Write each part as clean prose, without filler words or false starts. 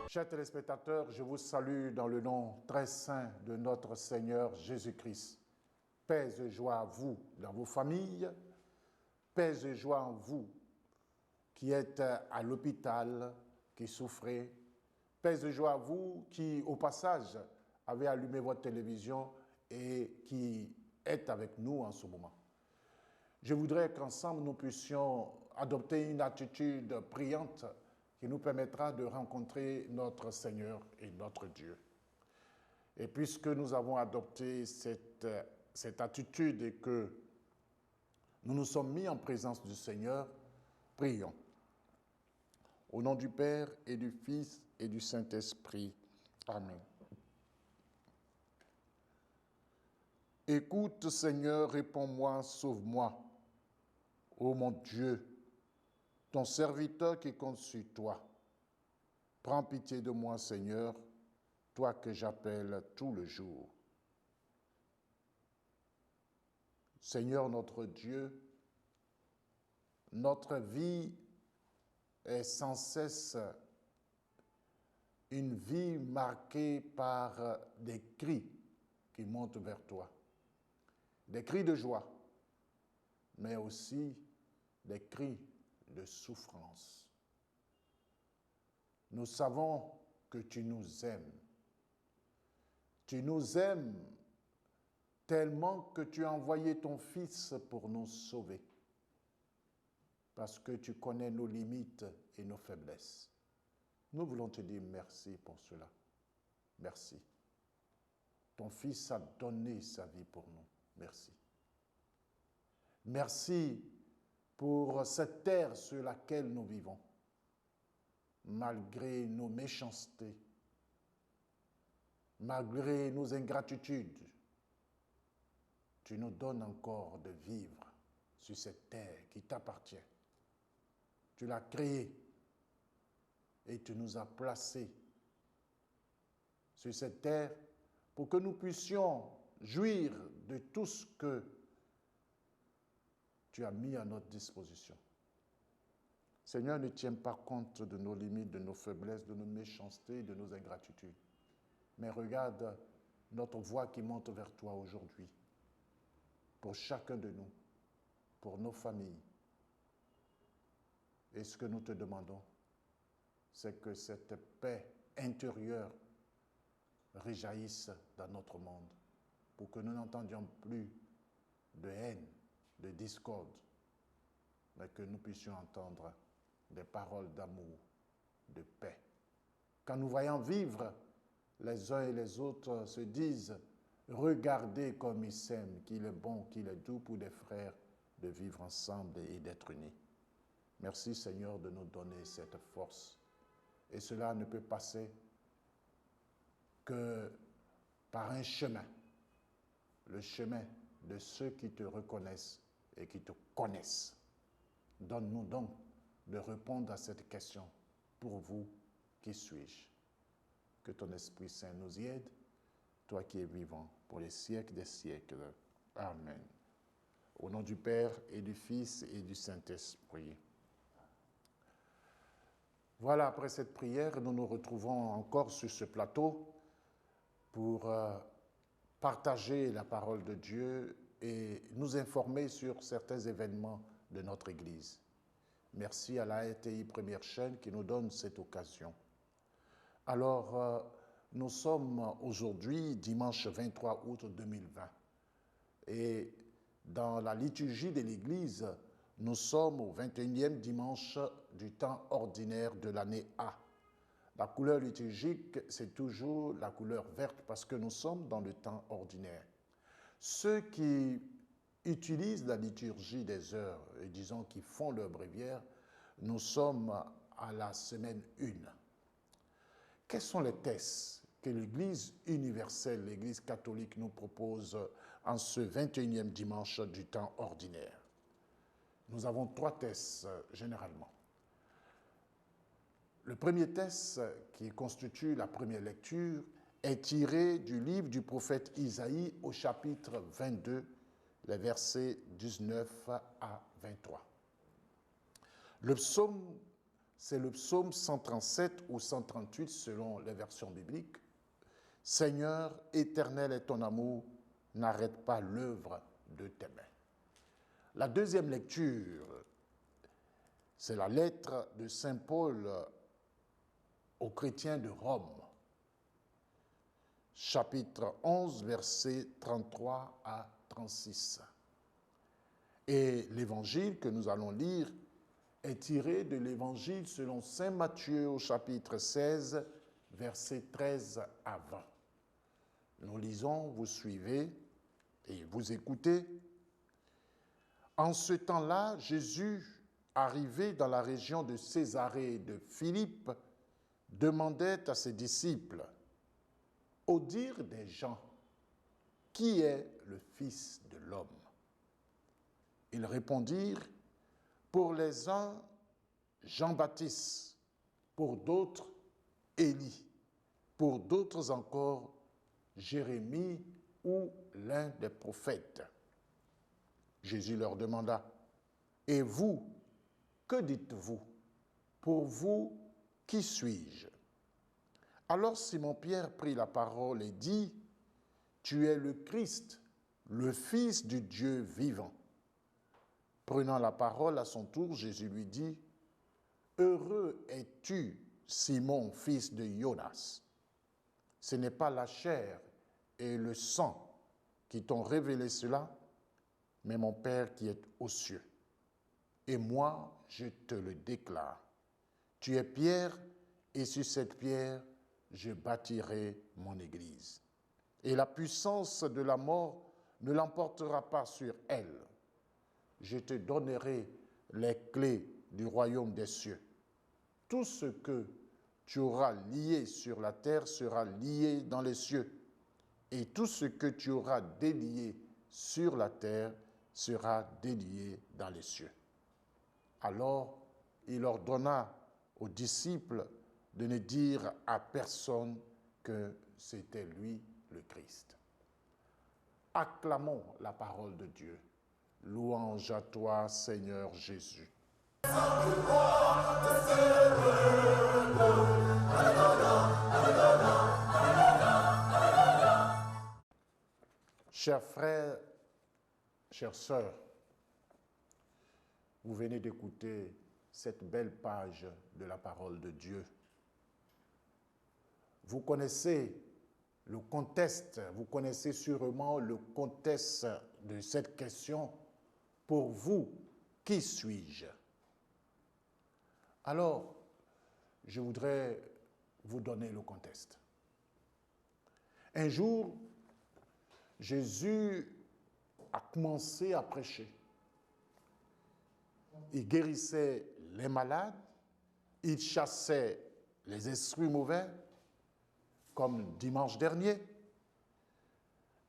Chers téléspectateurs, je vous salue dans le nom très saint de notre Seigneur Jésus-Christ. Paix et joie à vous dans vos familles, paix et joie en vous qui êtes à l'hôpital, qui souffrez, paix et joie à vous qui, au passage, avez allumé votre télévision et qui êtes avec nous en ce moment. Je voudrais qu'ensemble nous puissions adopter une attitude priante qui nous permettra de rencontrer notre Seigneur et notre Dieu. Et puisque nous avons adopté cette attitude et que nous nous sommes mis en présence du Seigneur, prions. Au nom du Père et du Fils et du Saint-Esprit. Amen. Écoute, Seigneur, réponds-moi, sauve-moi. Ô mon Dieu, ton serviteur qui compte sur toi. Prends pitié de moi, Seigneur, toi que j'appelle tout le jour. Seigneur notre Dieu, notre vie est sans cesse une vie marquée par des cris qui montent vers toi. Des cris de joie, mais aussi des cris de souffrance. Nous savons que tu nous aimes. Tu nous aimes tellement que tu as envoyé ton Fils pour nous sauver. Parce que tu connais nos limites et nos faiblesses. Nous voulons te dire merci pour cela. Merci. Ton Fils a donné sa vie pour nous. Merci. Merci pour cette terre sur laquelle nous vivons. Malgré nos méchancetés, malgré nos ingratitudes, tu nous donnes encore de vivre sur cette terre qui t'appartient. Tu l'as créée et tu nous as placés sur cette terre pour que nous puissions jouir de tout ce que tu as mis à notre disposition. Seigneur, ne tiens pas compte de nos limites, de nos faiblesses, de nos méchancetés, de nos ingratitudes. Mais regarde notre voix qui monte vers toi aujourd'hui, pour chacun de nous, pour nos familles. Et ce que nous te demandons, c'est que cette paix intérieure réjaillisse dans notre monde, pour que nous n'entendions plus de haine, de discorde, mais que nous puissions entendre des paroles d'amour, de paix. Quand nous voyons vivre, les uns et les autres se disent « Regardez comme ils s'aiment, qu'il est bon, qu'il est doux pour des frères de vivre ensemble et d'être unis. » Merci Seigneur de nous donner cette force. Et cela ne peut passer que par un chemin, le chemin de ceux qui te reconnaissent et qui te connaissent. Donne-nous donc de répondre à cette question. Pour vous, qui suis-je? Que ton Esprit Saint nous y aide, toi qui es vivant pour les siècles des siècles. Amen. Au nom du Père et du Fils et du Saint-Esprit. Voilà, après cette prière, nous nous retrouvons encore sur ce plateau pour partager la parole de Dieu et nous informer sur certains événements de notre Église. Merci à la RTI Première Chaîne qui nous donne cette occasion. Alors, nous sommes aujourd'hui, dimanche 23 août 2020, et dans la liturgie de l'Église, nous sommes au 21e dimanche du temps ordinaire de l'année A. La couleur liturgique, c'est toujours la couleur verte parce que nous sommes dans le temps ordinaire. Ceux qui utilisent la liturgie des heures, et disons qui font leur bréviaire, nous sommes à la semaine 1. Quels sont les textes que l'Église universelle, l'Église catholique nous propose en ce 21e dimanche du temps ordinaire? Nous avons 3 textes généralement. Le premier texte qui constitue la première lecture est tiré du livre du prophète Isaïe au chapitre 22, les versets 19 à 23. Le psaume c'est le psaume 137 ou 138 selon les versions bibliques. Seigneur, éternel est ton amour, n'arrête pas l'œuvre de tes mains. La deuxième lecture, c'est la lettre de saint Paul aux chrétiens de Rome, chapitre 11, versets 33 à 36. Et l'évangile que nous allons lire est tiré de l'évangile selon saint Matthieu au chapitre 16, versets 13 à 20. Nous lisons, vous suivez et vous écoutez. En ce temps-là, Jésus, arrivé dans la région de Césarée de Philippe, demandait à ses disciples, « Au dire des gens, qui est le Fils de l'homme ?» Ils répondirent, « Pour les uns, Jean-Baptiste, pour d'autres, Élie, pour d'autres encore, Jérémie ou l'un des prophètes. » Jésus leur demanda, « Et vous, que dites-vous? Pour vous, qui suis-je » Alors Simon-Pierre prit la parole et dit, « Tu es le Christ, le Fils du Dieu vivant. » Prenant la parole à son tour, Jésus lui dit, « Heureux es-tu, Simon, fils de Jonas. Ce n'est pas la chair et le sang qui t'ont révélé cela, mais mon Père qui est aux cieux. Et moi, je te le déclare. Tu es Pierre, et sur cette pierre, je bâtirai mon Église. Et la puissance de la mort ne l'emportera pas sur elle. Je te donnerai les clés du royaume des cieux. Tout ce que tu auras lié sur la terre sera lié dans les cieux, et tout ce que tu auras délié sur la terre sera délié dans les cieux. » Alors, il ordonna aux disciples de ne dire à personne que c'était lui le Christ. Acclamons la parole de Dieu. Louange à toi, Seigneur Jésus. Chers frères, chères sœurs, vous venez d'écouter cette belle page de la parole de Dieu. Vous connaissez le contexte, vous connaissez sûrement le contexte de cette question. Pour vous, qui suis-je? Alors, je voudrais vous donner le contexte. Un jour, Jésus a commencé à prêcher. Il guérissait les malades, il chassait les esprits mauvais, comme dimanche dernier.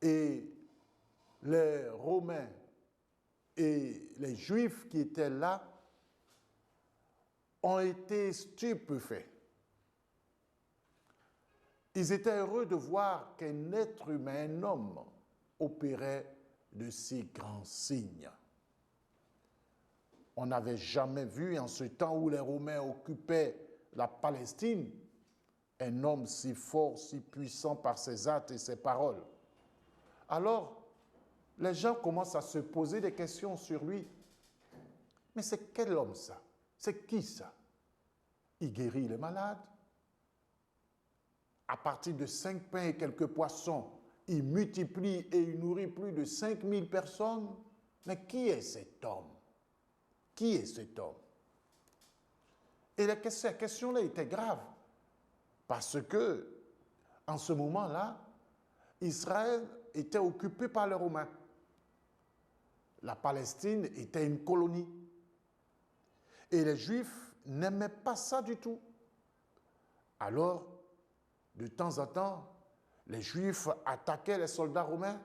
Et les Romains et les Juifs qui étaient là ont été stupéfaits. Ils étaient heureux de voir qu'un être humain, un homme, opérait de si grands signes. On n'avait jamais vu en ce temps où les Romains occupaient la Palestine un homme si fort, si puissant par ses actes et ses paroles. Alors, les gens commencent à se poser des questions sur lui. Mais c'est quel homme ça? C'est qui ça? Il guérit les malades. À partir de 5 pains et quelques poissons, il multiplie et il nourrit plus de 5000 personnes. Mais qui est cet homme? Qui est cet homme? Et la question-là était grave. Parce que, en ce moment-là, Israël était occupé par les Romains. La Palestine était une colonie. Et les Juifs n'aimaient pas ça du tout. Alors, de temps en temps, les Juifs attaquaient les soldats romains,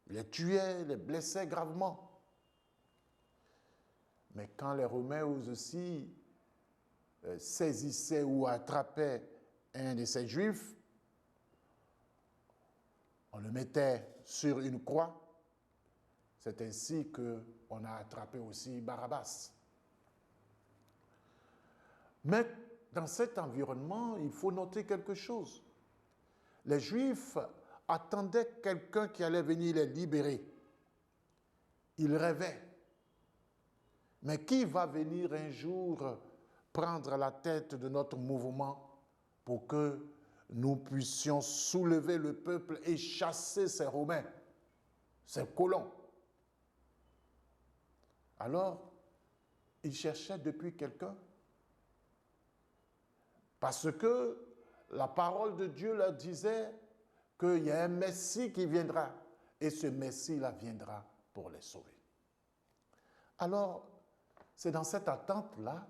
les tuaient, les blessaient gravement. Mais quand les Romains aussi saisissaient ou attrapaient un de ces Juifs, on le mettait sur une croix. C'est ainsi qu'on a attrapé aussi Barabbas. Mais dans cet environnement, il faut noter quelque chose. Les Juifs attendaient quelqu'un qui allait venir les libérer. Ils rêvaient. Mais qui va venir un jour prendre la tête de notre mouvement pour que nous puissions soulever le peuple et chasser ces Romains, ces colons? Alors, ils cherchaient depuis quelqu'un. Parce que la parole de Dieu leur disait qu'il y a un Messie qui viendra. Et ce Messie-là viendra pour les sauver. Alors, c'est dans cette attente-là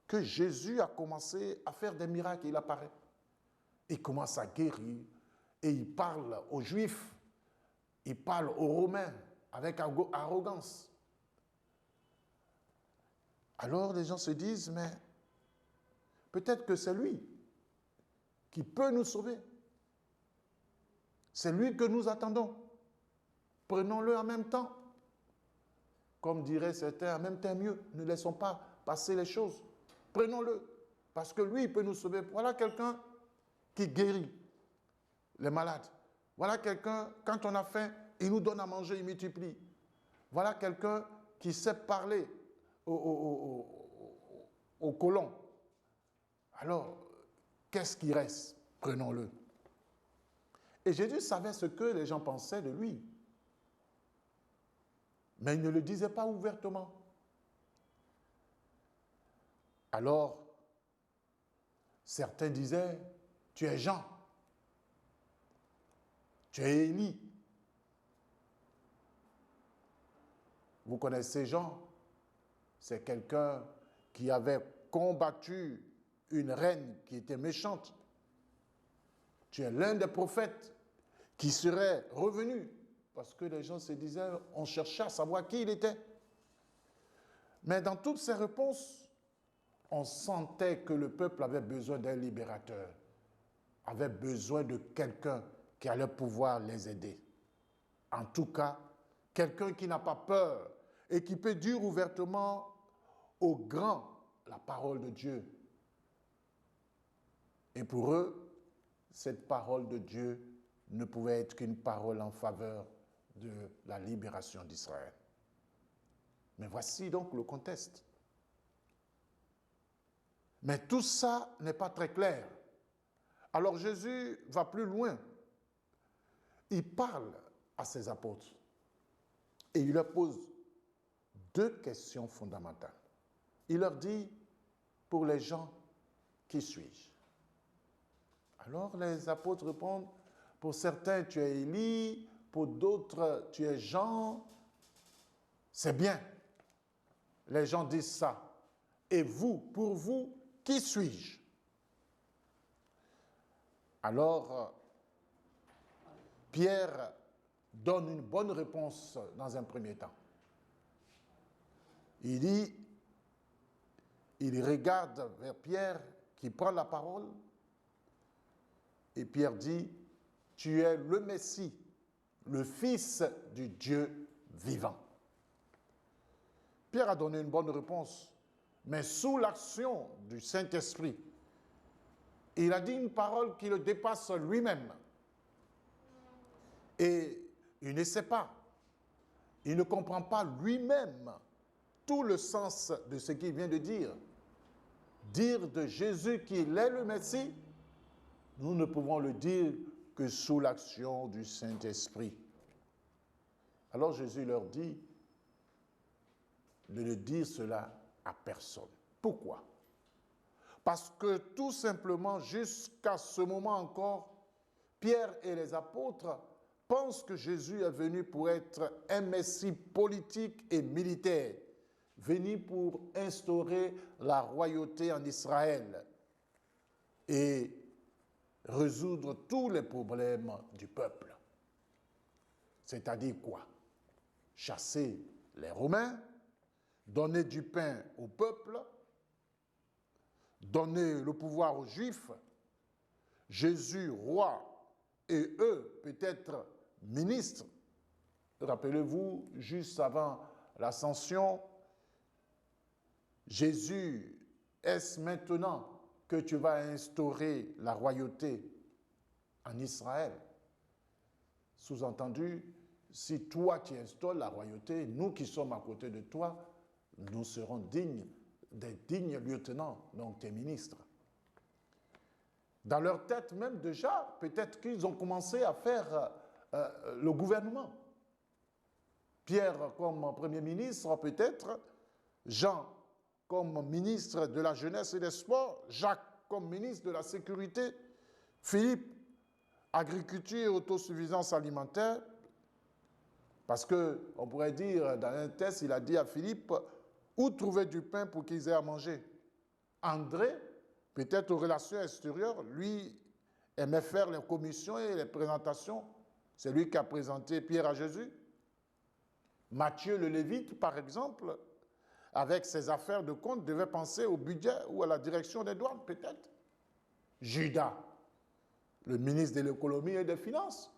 que Jésus a commencé à faire des miracles. Il apparaît. Il commence à guérir. Et il parle aux Juifs. Il parle aux Romains avec arrogance. Alors les gens se disent, mais peut-être que c'est lui qui peut nous sauver. C'est lui que nous attendons. Prenons-le en même temps. Comme diraient certains, en même temps mieux. Ne laissons pas passer les choses. Prenons-le. Parce que lui, il peut nous sauver. Voilà quelqu'un qui guérit les malades. Voilà quelqu'un, quand on a faim, il nous donne à manger, il multiplie. Voilà quelqu'un qui sait parler aux colons. Alors, qu'est-ce qui reste? Prenons-le. Et Jésus savait ce que les gens pensaient de lui. Mais il ne le disait pas ouvertement. Alors, certains disaient, tu es Jean, tu es Élie. Vous connaissez Jean? C'est quelqu'un qui avait combattu une reine qui était méchante. Tu es l'un des prophètes qui serait revenu. Parce que les gens se disaient, on cherchait à savoir qui il était. Mais dans toutes ces réponses, on sentait que le peuple avait besoin d'un libérateur, avait besoin de quelqu'un qui allait pouvoir les aider. En tout cas, quelqu'un qui n'a pas peur et qui peut dire ouvertement aux grands la parole de Dieu. Et pour eux, cette parole de Dieu ne pouvait être qu'une parole en faveur de la libération d'Israël. Mais voici donc le contexte. Mais tout ça n'est pas très clair. Alors Jésus va plus loin. Il parle à ses apôtres et il leur pose deux questions fondamentales. Il leur dit, pour les gens, qui suis-je? Alors les apôtres répondent, pour certains tu es Élie, pour d'autres tu es Jean. C'est bien. Les gens disent ça. Et vous, pour vous, qui suis-je? Alors, Pierre donne une bonne réponse dans un premier temps. Il dit, il regarde vers Pierre qui prend la parole et Pierre dit, tu es le Messie, le Fils du Dieu vivant. Pierre a donné une bonne réponse, mais sous l'action du Saint-Esprit. Il a dit une parole qui le dépasse lui-même. Et il ne sait pas, il ne comprend pas lui-même tout le sens de ce qu'il vient de dire. Dire de Jésus qu'il est le Messie, nous ne pouvons le dire que sous l'action du Saint-Esprit. Alors Jésus leur dit de ne dire cela à personne. Pourquoi? Parce que tout simplement, jusqu'à ce moment encore, Pierre et les apôtres pensent que Jésus est venu pour être un Messie politique et militaire, venu pour instaurer la royauté en Israël et résoudre tous les problèmes du peuple. C'est-à-dire quoi? Chasser les Romains, donner du pain au peuple, donner le pouvoir aux Juifs, Jésus roi et eux peut-être ministres. Rappelez-vous, juste avant l'ascension, Jésus est-ce maintenant que tu vas instaurer la royauté en Israël? Sous-entendu, si toi tu installes la royauté, nous qui sommes à côté de toi, nous serons dignes des dignes lieutenants, donc tes ministres. Dans leur tête même déjà, peut-être qu'ils ont commencé à faire le gouvernement. Pierre comme Premier ministre peut-être, Jean comme ministre de la jeunesse et des sports, Jacques comme ministre de la sécurité, Philippe, agriculture et autosuffisance alimentaire, parce qu'on pourrait dire, dans un texte, il a dit à Philippe, où trouver du pain pour qu'ils aient à manger? André, peut-être aux relations extérieures, lui aimait faire les commissions et les présentations. C'est lui qui a présenté Pierre à Jésus. Matthieu le Lévite, par exemple, avec ses affaires de compte, devait penser au budget ou à la direction des douanes, peut-être. Judas, le ministre de l'économie et des finances.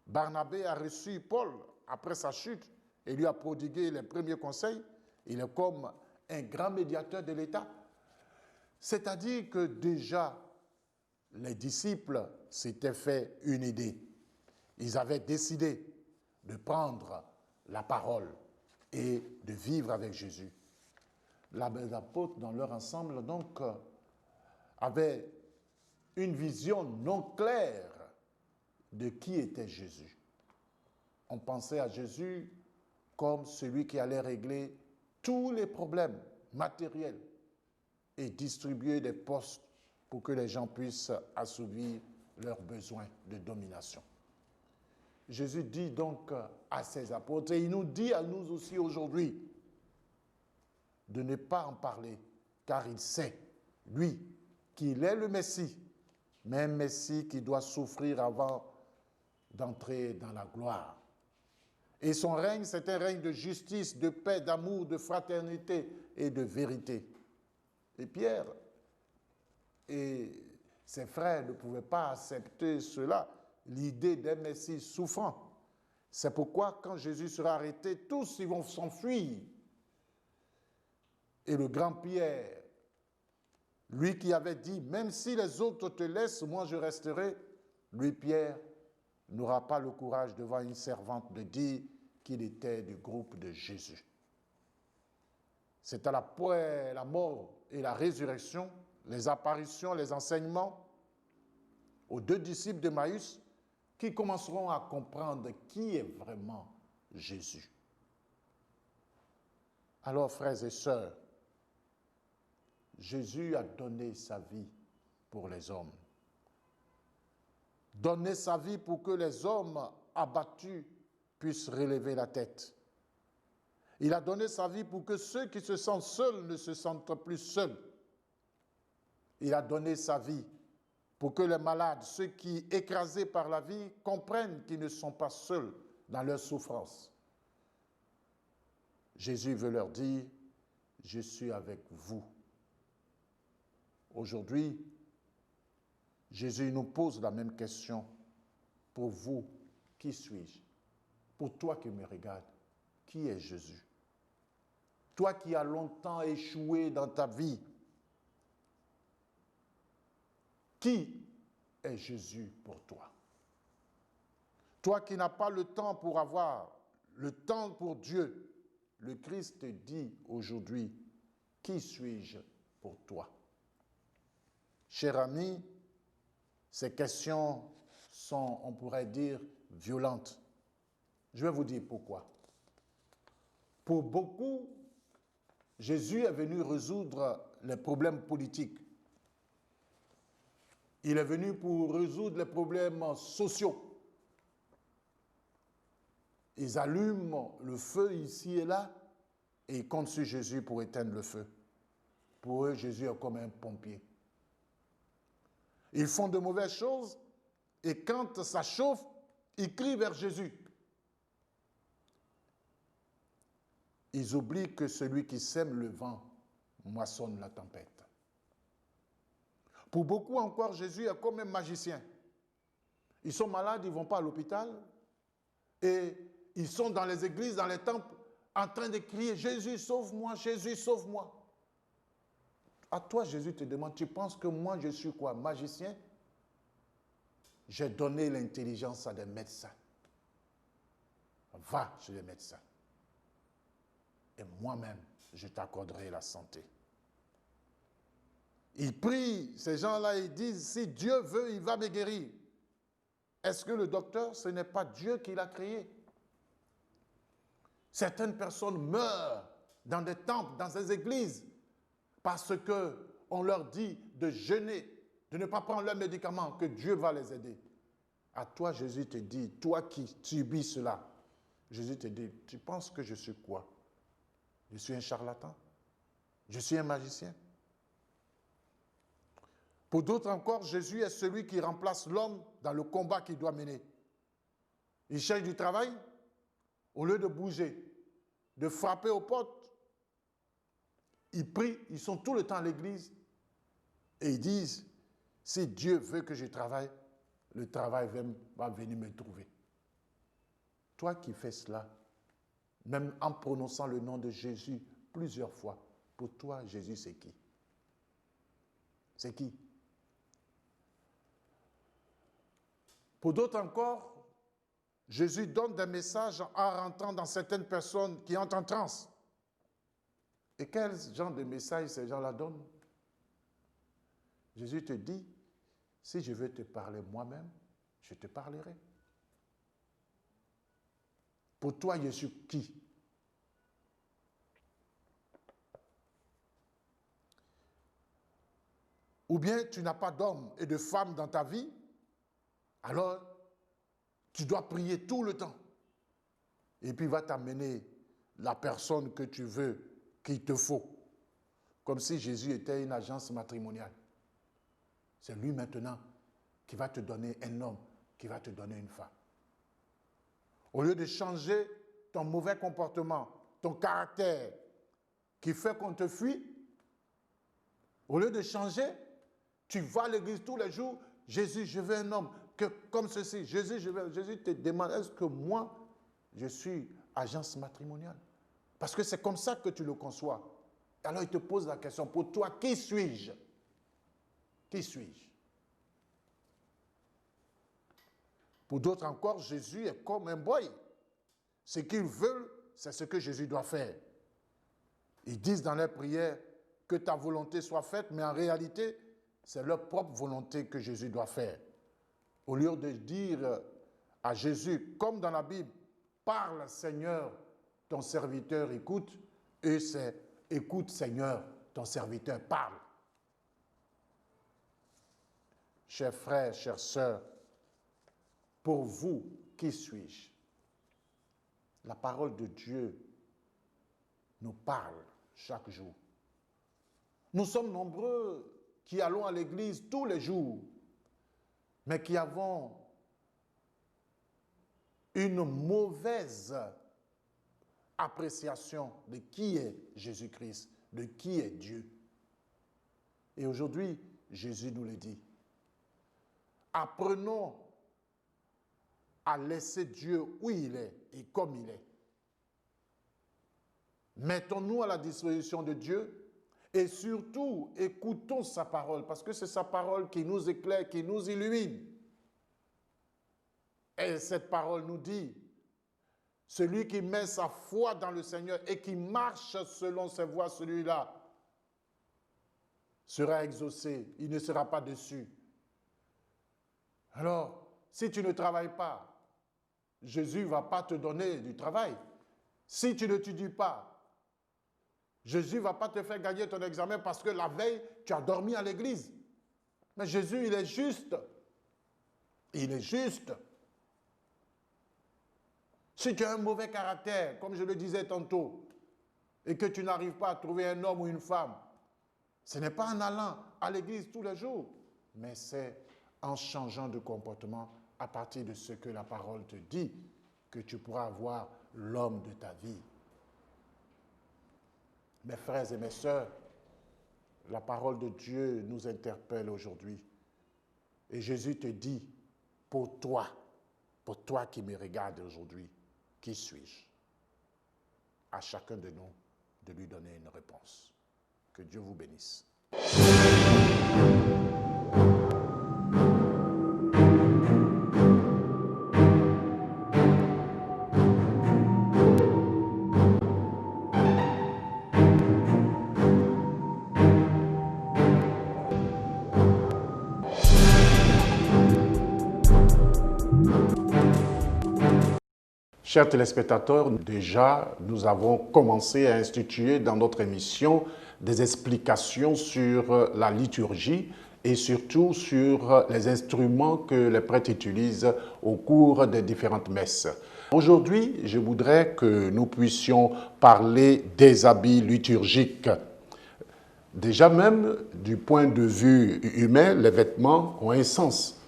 Barnabé a reçu Paul après sa chute et lui a prodigué les premiers conseils. Il est comme un grand médiateur de l'État. C'est-à-dire que déjà, les disciples s'étaient fait une idée. Ils avaient décidé de prendre la parole et de vivre avec Jésus. Les apôtres, dans leur ensemble, donc, avaient une vision non claire de qui était Jésus. On pensait à Jésus comme celui qui allait régler tous les problèmes matériels et distribuer des postes pour que les gens puissent assouvir leurs besoins de domination. Jésus dit donc à ses apôtres, et il nous dit à nous aussi aujourd'hui, de ne pas en parler, car il sait, lui, qu'il est le Messie, mais un Messie qui doit souffrir avant d'entrer dans la gloire. Et son règne, c'est un règne de justice, de paix, d'amour, de fraternité et de vérité. Et Pierre et ses frères ne pouvaient pas accepter cela, l'idée d'un Messie souffrant. C'est pourquoi, quand Jésus sera arrêté, tous ils vont s'enfuir. Et le grand Pierre, lui qui avait dit, même si les autres te laissent, moi je resterai, lui, Pierre, n'aura pas le courage devant une servante de dire qu'il était du groupe de Jésus. C'est à la mort et la résurrection, les apparitions, les enseignements aux deux disciples d'Emmaüs qui commenceront à comprendre qui est vraiment Jésus. Alors, frères et sœurs, Jésus a donné sa vie pour les hommes. Donné sa vie pour que les hommes abattus puissent relever la tête. Il a donné sa vie pour que ceux qui se sentent seuls ne se sentent plus seuls. Il a donné sa vie pour que les malades, ceux qui, écrasés par la vie, comprennent qu'ils ne sont pas seuls dans leur souffrance. Jésus veut leur dire, je suis avec vous. Aujourd'hui, Jésus nous pose la même question. Pour vous, qui suis-je? Pour toi qui me regardes, qui est Jésus? Toi qui as longtemps échoué dans ta vie, qui est Jésus pour toi? Toi qui n'as pas le temps pour avoir le temps pour Dieu, le Christ te dit aujourd'hui, qui suis-je pour toi? Cher ami, ces questions sont, on pourrait dire, violentes. Je vais vous dire pourquoi. Pour beaucoup, Jésus est venu résoudre les problèmes politiques. Il est venu pour résoudre les problèmes sociaux. Ils allument le feu ici et là et ils comptent sur Jésus pour éteindre le feu. Pour eux, Jésus est comme un pompier. Ils font de mauvaises choses et quand ça chauffe, ils crient vers Jésus. Ils oublient que celui qui sème le vent moissonne la tempête. Pour beaucoup encore, Jésus est comme un magicien. Ils sont malades, ils ne vont pas à l'hôpital et ils sont dans les églises, dans les temples, en train de crier « Jésus, sauve-moi, Jésus, sauve-moi ». À toi, Jésus te demande, tu penses que moi, je suis quoi? Magicien? J'ai donné l'intelligence à des médecins. Va chez les médecins. Et moi-même, je t'accorderai la santé. Ils prient, ces gens-là, ils disent, si Dieu veut, il va me guérir. Est-ce que le docteur, ce n'est pas Dieu qui l'a créé? Certaines personnes meurent dans des temples, dans des églises, parce qu'on leur dit de jeûner, de ne pas prendre leurs médicaments, que Dieu va les aider. À toi, Jésus te dit, toi qui subis cela, Jésus te dit, tu penses que je suis quoi? Je suis un charlatan? Je suis un magicien? Pour d'autres encore, Jésus est celui qui remplace l'homme dans le combat qu'il doit mener. Il cherche du travail, au lieu de bouger, de frapper aux portes, ils prient, ils sont tout le temps à l'église et ils disent, si Dieu veut que je travaille, le travail va venir me trouver. Toi qui fais cela, même en prononçant le nom de Jésus plusieurs fois, pour toi, Jésus, c'est qui? C'est qui? Pour d'autres encore, Jésus donne des messages en rentrant dans certaines personnes qui entrent en transe. Et quel genre de message ces gens-là donnent? Jésus te dit, si je veux te parler moi-même, je te parlerai. Pour toi, je suis qui? Ou bien tu n'as pas d'homme et de femme dans ta vie, alors tu dois prier tout le temps. Et puis il va t'amener la personne que tu veux, qu'il te faut. Comme si Jésus était une agence matrimoniale. C'est lui maintenant qui va te donner un homme, qui va te donner une femme. Au lieu de changer ton mauvais comportement, ton caractère, qui fait qu'on te fuit, au lieu de changer, tu vas à l'église tous les jours, Jésus, je veux un homme comme ceci. Jésus te demande, est-ce que moi, je suis agence matrimoniale? Parce que c'est comme ça que tu le conçois. Alors il te pose la question, pour toi, qui suis-je? Qui suis-je? Pour d'autres encore, Jésus est comme un boy. Ce qu'ils veulent, c'est ce que Jésus doit faire. Ils disent dans leurs prières que ta volonté soit faite, mais en réalité, c'est leur propre volonté que Jésus doit faire. Au lieu de dire à Jésus, comme dans la Bible, parle Seigneur, ton serviteur écoute, et c'est écoute Seigneur, ton serviteur parle. Chers frères, chères sœurs, pour vous, qui suis-je? La parole de Dieu nous parle chaque jour. Nous sommes nombreux qui allons à l'église tous les jours, mais qui avons une mauvaise appréciation de qui est Jésus-Christ, de qui est Dieu. Et aujourd'hui, Jésus nous le dit. Apprenons à laisser Dieu où il est et comme il est. Mettons-nous à la disposition de Dieu et surtout écoutons sa parole parce que c'est sa parole qui nous éclaire, qui nous illumine. Et cette parole nous dit, celui qui met sa foi dans le Seigneur et qui marche selon ses voies, celui-là sera exaucé, il ne sera pas déçu. Alors, si tu ne travailles pas, Jésus ne va pas te donner du travail. Si tu n'étudies pas, Jésus ne va pas te faire gagner ton examen parce que la veille, tu as dormi à l'église. Mais Jésus, il est juste. Il est juste. Si tu as un mauvais caractère, comme je le disais tantôt, et que tu n'arrives pas à trouver un homme ou une femme, ce n'est pas en allant à l'église tous les jours, mais c'est en changeant de comportement à partir de ce que la parole te dit, que tu pourras avoir l'homme de ta vie. Mes frères et mes sœurs, la parole de Dieu nous interpelle aujourd'hui. Et Jésus te dit, pour toi qui me regardes aujourd'hui, qui suis-je? À chacun de nous de lui donner une réponse. Que Dieu vous bénisse. Chers téléspectateurs, déjà, nous avons commencé à instituer dans notre émission des explications sur la liturgie et surtout sur les instruments que les prêtres utilisent au cours des différentes messes. Aujourd'hui, je voudrais que nous puissions parler des habits liturgiques. Déjà même, du point de vue humain, les vêtements ont un sens.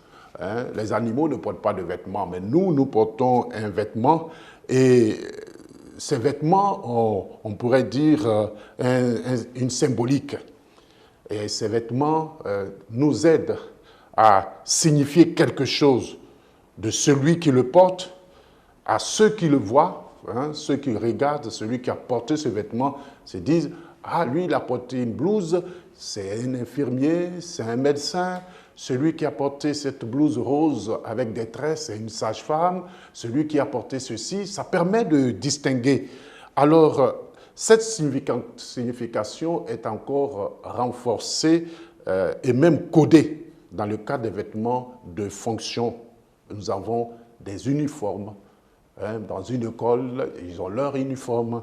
Les animaux ne portent pas de vêtements, mais nous portons un vêtement et ces vêtements ont, on pourrait dire, une symbolique. Et ces vêtements nous aident à signifier quelque chose de celui qui le porte à ceux qui le voient, ceux qui regardent, celui qui a porté ce vêtement, se disent « Ah, lui, il a porté une blouse, c'est un infirmier, c'est un médecin. Celui qui a porté cette blouse rose avec des tresses, c'est une sage-femme. Celui qui a porté ceci, ça permet de distinguer. » Alors, cette signification est encore renforcée et même codée dans le cas des vêtements de fonction. Nous avons des uniformes. Dans une école, ils ont leur uniforme.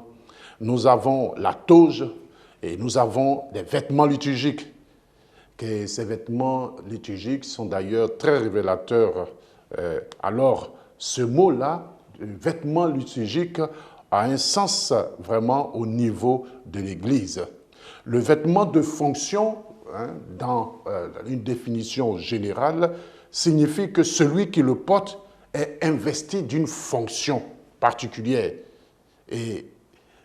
Nous avons la toge et nous avons des vêtements liturgiques. Que ces vêtements liturgiques sont d'ailleurs très révélateurs. Alors, ce mot-là, vêtements liturgiques, a un sens vraiment au niveau de l'Église. Le vêtement de fonction, dans une définition générale, signifie que celui qui le porte est investi d'une fonction particulière. Et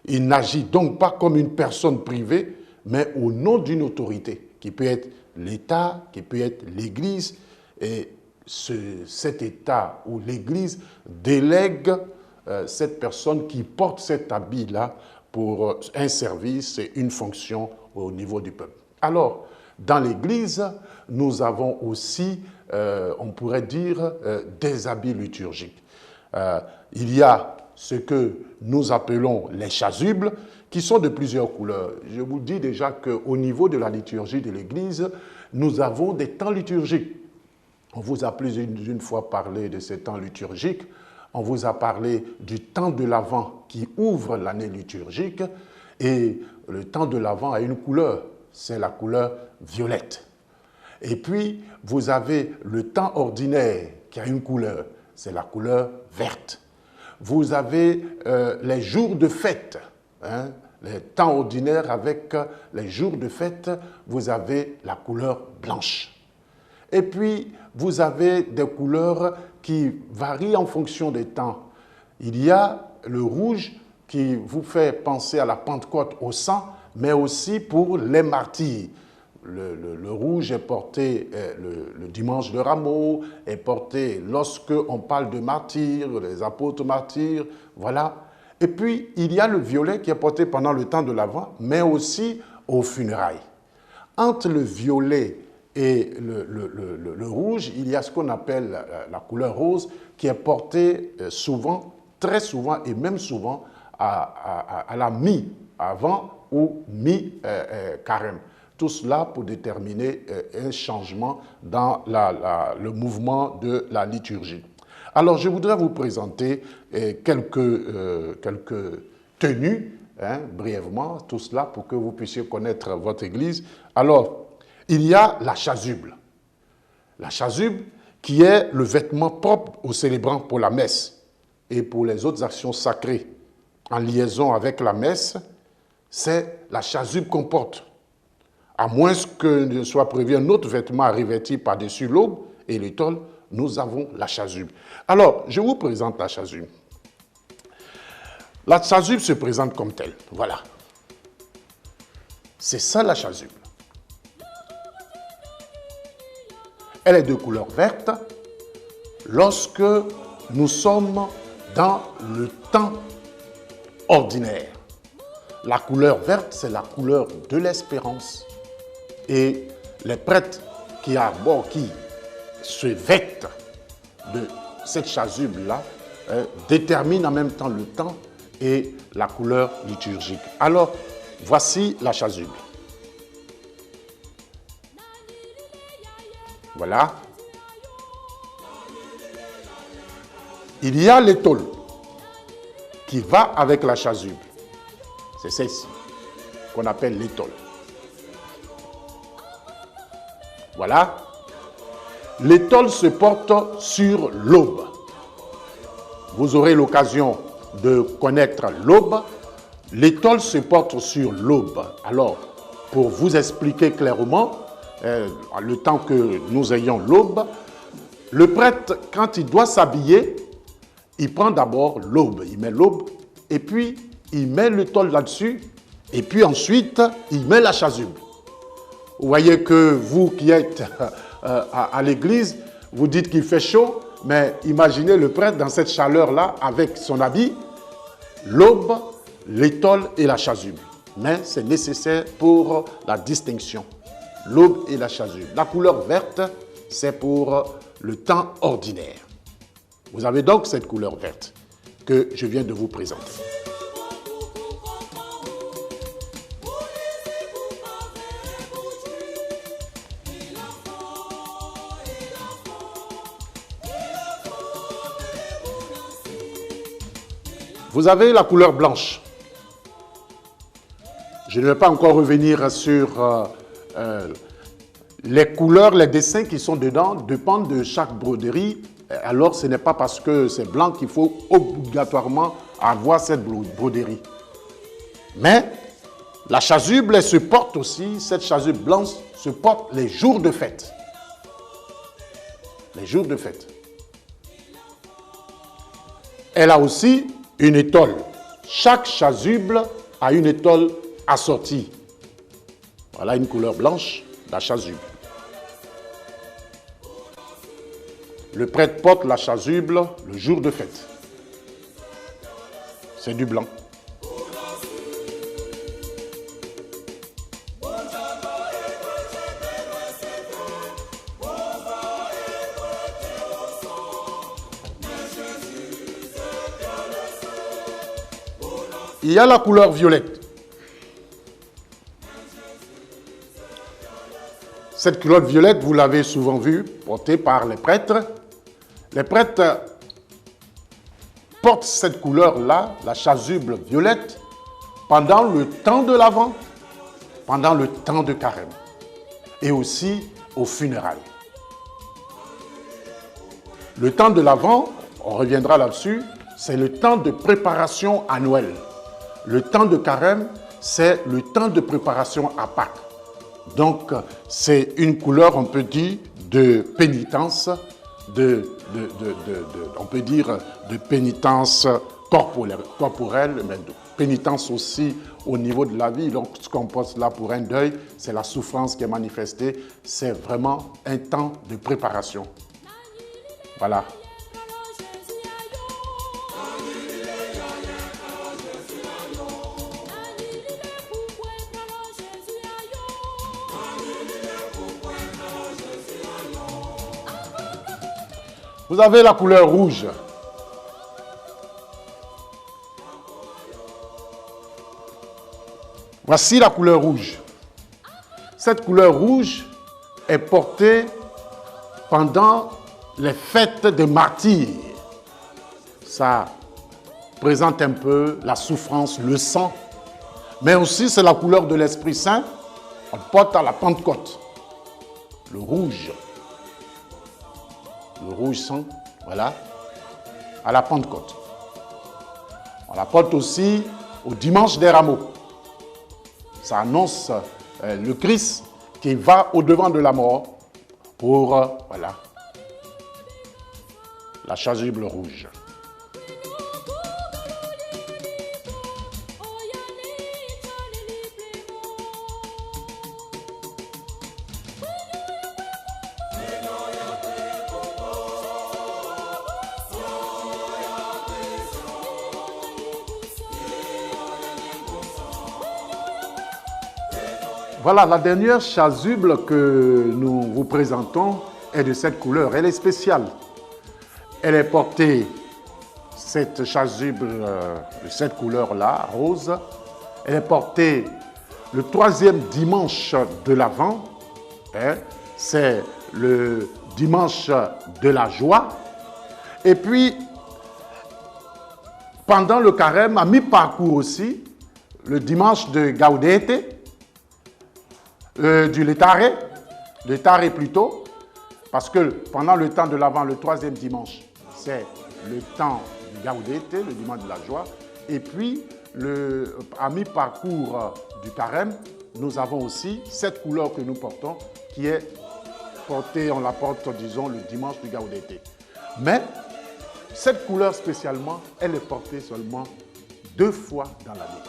il n'agit donc pas comme une personne privée, mais au nom d'une autorité, qui peut être l'État, qui peut être l'Église. Et cet État ou l'Église délègue cette personne qui porte cet habit-là pour un service et une fonction au niveau du peuple. Alors, dans l'Église, nous avons aussi, on pourrait dire, des habits liturgiques. Il y a ce que nous appelons les chasubles, qui sont de plusieurs couleurs. Je vous dis déjà qu'au niveau de la liturgie de l'Église, nous avons des temps liturgiques. On vous a plus d'une fois parlé de ces temps liturgiques. On vous a parlé du temps de l'Avent qui ouvre l'année liturgique. Et le temps de l'Avent a une couleur, c'est la couleur violette. Et puis, vous avez le temps ordinaire qui a une couleur, c'est la couleur verte. Vous avez les jours de fête, les temps ordinaires avec les jours de fête, vous avez la couleur blanche. Et puis, vous avez des couleurs qui varient en fonction des temps. Il y a le rouge qui vous fait penser à la Pentecôte au sang, mais aussi pour les martyrs. Le rouge est porté le dimanche de Rameau, est porté lorsque on parle de martyrs, les apôtres martyrs, voilà. Et puis, il y a le violet qui est porté pendant le temps de l'Avent, mais aussi aux funérailles. Entre le violet et le rouge, il y a ce qu'on appelle la couleur rose qui est portée souvent, très souvent et même souvent à la mi-avant ou mi-carême. Tout cela pour déterminer un changement dans le mouvement de la liturgie. Alors, je voudrais vous présenter quelques tenues, brièvement, tout cela pour que vous puissiez connaître votre Église. Alors, il y a la chasuble. La chasuble qui est le vêtement propre aux célébrants pour la messe et pour les autres actions sacrées. En liaison avec la messe, c'est la chasuble qu'on porte. À moins que ne soit prévu un autre vêtement à revêtir par-dessus l'aube et l'étole, nous avons la chasuble. Alors, je vous présente la chasuble. La chasuble se présente comme telle. Voilà. C'est ça la chasuble. Elle est de couleur verte lorsque nous sommes dans le temps ordinaire. La couleur verte, c'est la couleur de l'espérance. Et les prêtres qui se vêtent de cette chasuble-là déterminent en même temps le temps et la couleur liturgique. Alors, voici la chasuble. Voilà. Il y a l'étole qui va avec la chasuble. C'est celle-ci qu'on appelle l'étole. Voilà. L'étole se porte sur l'aube. Vous aurez l'occasion de connaître l'aube. L'étole se porte sur l'aube. Alors, pour vous expliquer clairement, le temps que nous ayons l'aube, le prêtre, quand il doit s'habiller, il prend d'abord l'aube. Il met l'aube et puis il met l'étole là-dessus et puis ensuite, il met la chasuble. Vous voyez que vous qui êtes à l'église, vous dites qu'il fait chaud, mais imaginez le prêtre dans cette chaleur-là avec son habit, l'aube, l'étole et la chasuble. Mais c'est nécessaire pour la distinction. L'aube et la chasuble. La couleur verte, c'est pour le temps ordinaire. Vous avez donc cette couleur verte que je viens de vous présenter. Vous avez la couleur blanche. Je ne vais pas encore revenir sur les couleurs, les dessins qui sont dedans dépendent de chaque broderie. Alors, ce n'est pas parce que c'est blanc qu'il faut obligatoirement avoir cette broderie. Mais la chasuble, elle se porte aussi, cette chasuble blanche se porte les jours de fête. Les jours de fête. Elle a aussi une étole. Chaque chasuble a une étole assortie. Voilà une couleur blanche, la chasuble. Le prêtre porte la chasuble le jour de fête. C'est du blanc. Il y a la couleur violette. Cette culotte violette, vous l'avez souvent vue, portée par les prêtres. Les prêtres portent cette couleur-là, la chasuble violette, pendant le temps de l'Avent, pendant le temps de Carême et aussi aux funérailles. Le temps de l'Avent, on reviendra là-dessus, c'est le temps de préparation à Noël. Le temps de Carême, c'est le temps de préparation à Pâques. Donc, c'est une couleur, on peut dire, de pénitence, on peut dire de pénitence corporelle, mais de pénitence aussi au niveau de la vie. Donc, ce qu'on pose là pour un deuil, c'est la souffrance qui est manifestée. C'est vraiment un temps de préparation. Voilà. Vous avez la couleur rouge. Voici la couleur rouge. Cette couleur rouge est portée pendant les fêtes des martyrs. Ça présente un peu la souffrance, le sang. Mais aussi, c'est la couleur de l'Esprit Saint. On le porte à la Pentecôte. Le rouge. Le rouge sang, voilà, à la Pentecôte. On la porte aussi au dimanche des rameaux. Ça annonce le Christ qui va au-devant de la mort pour, voilà, la chasuble rouge. Voilà, la dernière chasuble que nous vous présentons est de cette couleur. Elle est spéciale. Elle est portée, cette chasuble de cette couleur-là, rose, elle est portée le 3e dimanche de l'Avent. Hein, c'est le dimanche de la joie. Et puis, pendant le carême, à mi-parcours aussi, le dimanche de Gaudete, du Létare plutôt, parce que pendant le temps de l'Avent, le 3e dimanche, c'est le temps du Gaudete, le dimanche de la joie, et puis à mi-parcours du carême, nous avons aussi cette couleur que nous portons, qui est portée, on la porte, disons, le dimanche du Gaudete. Mais cette couleur spécialement, elle est portée seulement 2 fois dans l'année.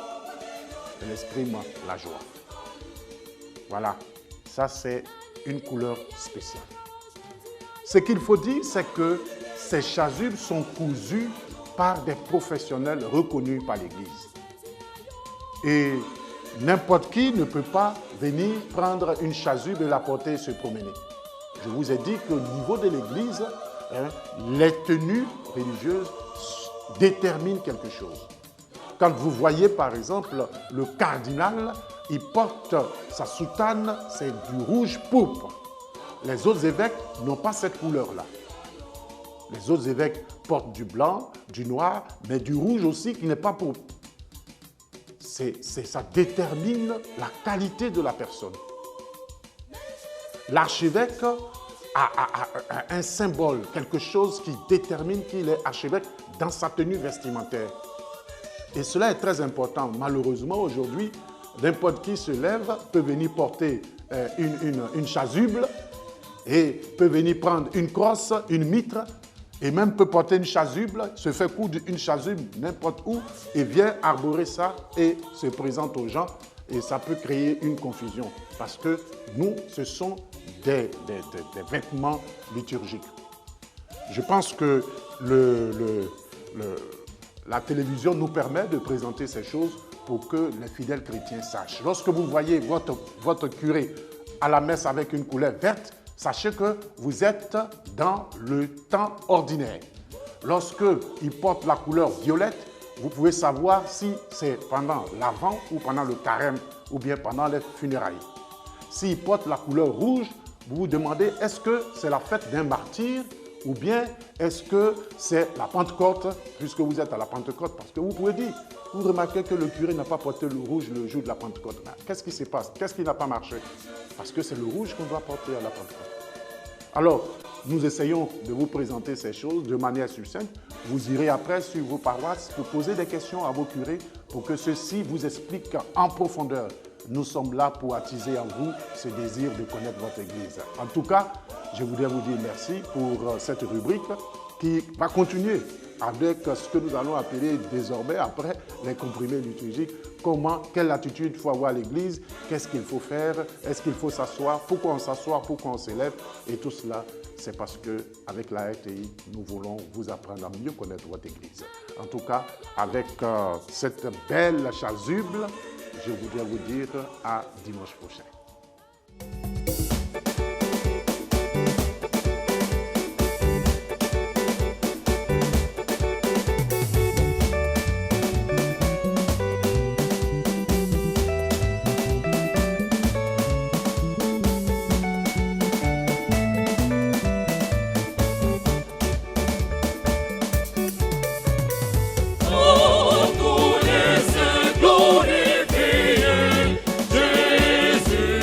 Elle exprime la joie. Voilà, ça c'est une couleur spéciale. Ce qu'il faut dire, c'est que ces chasubles sont cousues par des professionnels reconnus par l'Église. Et n'importe qui ne peut pas venir prendre une chasuble et la porter et se promener. Je vous ai dit qu'au niveau de l'Église, les tenues religieuses déterminent quelque chose. Quand vous voyez par exemple le cardinal, il porte sa soutane, c'est du rouge pourpre. Les autres évêques n'ont pas cette couleur-là. Les autres évêques portent du blanc, du noir, mais du rouge aussi qui n'est pas pourpre. Ça détermine la qualité de la personne. L'archevêque a un symbole, quelque chose qui détermine qu'il est archevêque dans sa tenue vestimentaire. Et cela est très important. Malheureusement, aujourd'hui, n'importe qui se lève, peut venir porter une chasuble et peut venir prendre une crosse, une mitre, et même peut porter une chasuble, se fait coudre une chasuble n'importe où et vient arborer ça et se présente aux gens. Et ça peut créer une confusion parce que nous, ce sont des vêtements liturgiques. Je pense que la télévision nous permet de présenter ces choses pour que les fidèles chrétiens sachent. Lorsque vous voyez votre curé à la messe avec une couleur verte, sachez que vous êtes dans le temps ordinaire. Lorsqu'il porte la couleur violette, vous pouvez savoir si c'est pendant l'Avent ou pendant le carême ou bien pendant les funérailles. S'il porte la couleur rouge, vous vous demandez est-ce que c'est la fête d'un martyr ou bien est-ce que c'est la Pentecôte, puisque vous êtes à la Pentecôte, parce que vous pouvez dire, vous remarquez que le curé n'a pas porté le rouge le jour de la Pentecôte. Qu'est-ce qui se passe? Qu'est-ce qui n'a pas marché? Parce que c'est le rouge qu'on doit porter à la Pentecôte. Alors, nous essayons de vous présenter ces choses de manière succincte. Vous irez après sur vos paroisses pour poser des questions à vos curés pour que ceux-ci vous expliquent en profondeur. Nous sommes là pour attiser en vous ce désir de connaître votre Église. En tout cas, je voudrais vous dire merci pour cette rubrique qui va continuer avec ce que nous allons appeler désormais, après les comprimés liturgiques, quelle attitude il faut avoir à l'Église, qu'est-ce qu'il faut faire, est-ce qu'il faut s'asseoir, pourquoi on s'assoit, pourquoi on s'élève, et tout cela, c'est parce qu'avec la RTI, nous voulons vous apprendre à mieux connaître votre Église. En tout cas, avec cette belle chasuble, je voudrais vous dire à dimanche prochain. Tous les saints glorifiés, Jésus.